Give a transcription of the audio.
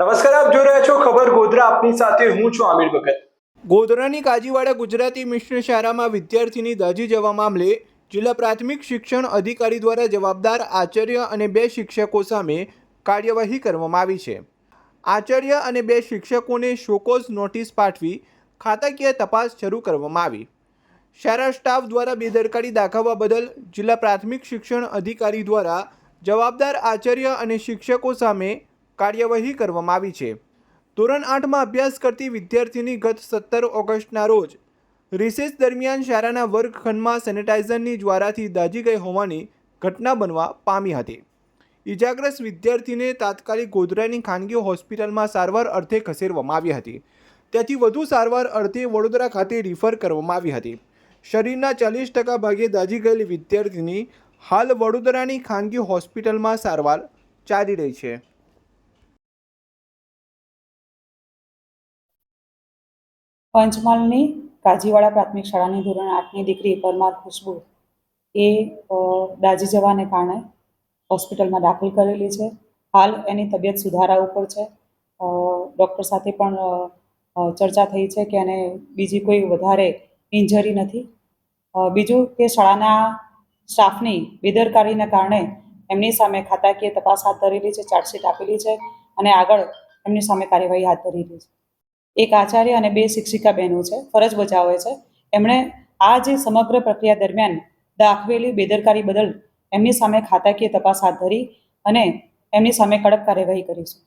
નમસ્કાર, આપ જોઈ રહ્યા છો ખબર ગોધરા. આપની સાથે હું છું આમિર ભગત. ગોધરાની કાજીવાડા ગુજરાતી મિશન શાળામાં વિદ્યાર્થીની દાઝી જવા મામલે જિલ્લા પ્રાથમિક શિક્ષણ અધિકારી દ્વારા જવાબદાર આચાર્ય અને 2 શિક્ષકો સામે કાર્યવાહી કરવામાં આવી છે. આચાર્ય અને 2 શિક્ષકોને શોકોઝ નોટિસ પાઠવી ખાતાકીય તપાસ શરૂ કરવામાં આવી. શાળા સ્ટાફ દ્વારા બેદરકારી દાખવવા બદલ જિલ્લા પ્રાથમિક શિક્ષણ અધિકારી દ્વારા જવાબદાર આચાર્ય અને શિક્ષકો સામે કાર્યવાહી કરવામાં આવી છે. ધોરણ 8માં અભ્યાસ કરતી વિદ્યાર્થીની ગત 17 ઓગસ્ટના રોજ રિસેસ દરમિયાન શાળાના વર્ગખંડમાં સેનિટાઈઝરની જ્વારાથી દાઝી ગઈ હોવાની ઘટના બનવા પામી હતી. ઇજાગ્રસ્ત વિદ્યાર્થીને તાત્કાલિક ગોધરાની ખાનગી હોસ્પિટલમાં સારવાર અર્થે ખસેડવામાં આવી હતી. ત્યાંથી વધુ સારવાર અર્થે વડોદરા ખાતે રિફર કરવામાં આવી હતી. શરીરના 40% ભાગે દાઝી ગયેલી વિદ્યાર્થીની હાલ વડોદરાની ખાનગી હોસ્પિટલમાં સારવાર ચાલી રહી છે. પંચમહાલની કાજીવાડા પ્રાથમિક શાળાની ધોરણ 8ની દીકરી પરમાર ખુશ્બુ એ દાઝી જવાને કારણે હોસ્પિટલમાં દાખલ કરેલી છે. હાલ એની તબિયત સુધારા ઉપર છે. ડૉક્ટર સાથે પણ ચર્ચા થઈ છે કે એને બીજી કોઈ વધારે ઇન્જરી નથી. બીજું કે શાળાના સ્ટાફની બેદરકારીને કારણે એમની સામે ખાતાકીય તપાસ હાથ ધરેલી છે, ચાર્જશીટ આપેલી છે અને આગળ એમની સામે કાર્યવાહી હાથ ધરેલી છે. એક આચાર્ય અને 2 શિક્ષિકા બહેનો છે, ફરજ બજાવે છે. એમણે આ જે સમગ્ર પ્રક્રિયા દરમિયાન દાખવેલી બેદરકારી બદલ એમની સામે ખાતાકીય તપાસ હાથ ધરી અને એમની સામે કડક કાર્યવાહી કરીશું.